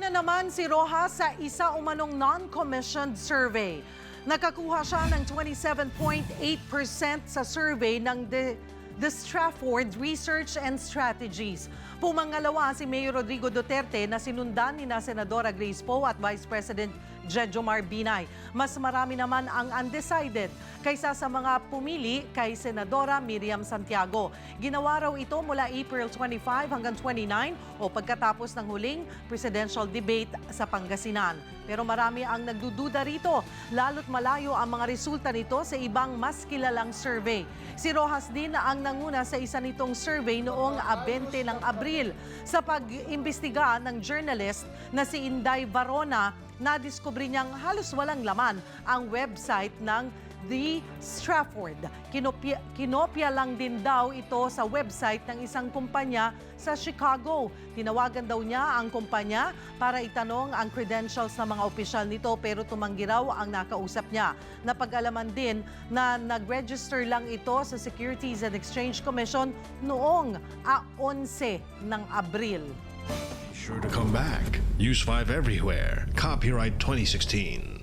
Nanguna naman si Rojas sa isa umanong non-commissioned survey. Nakakuha siya ng 27.8% sa survey ng The Stratford Research and Strategies. Pumangalawa si Mayor Rodrigo Duterte na sinundan ni Senadora Grace Poe at Vice President Jejomar Binay. Mas marami naman ang undecided kaysa sa mga pumili kay Senadora Miriam Santiago. Ginawa raw ito mula April 25 hanggang 29 o pagkatapos ng huling presidential debate sa Pangasinan. Pero marami ang nagdududa rito, lalo't malayo ang mga resulta nito sa ibang mas kilalang survey. Si Rojas din ang nanguna sa isa nitong survey noong 20 ng Abril. Sa pag-imbestiga ng journalist na si Inday Varona, nadiskubre niyang halos walang laman ang website ng The Stratford. Kinopya lang din daw ito sa website ng isang kumpanya sa Chicago. Tinawagan daw niya ang kumpanya para itanong ang credentials ng mga opisyal nito pero tumanggi raw ang nakausap niya. Napag-alaman din na nag-register lang ito sa Securities and Exchange Commission noong 11 ng Abril. Sure to come back. Use 5 everywhere. Copyright 2016.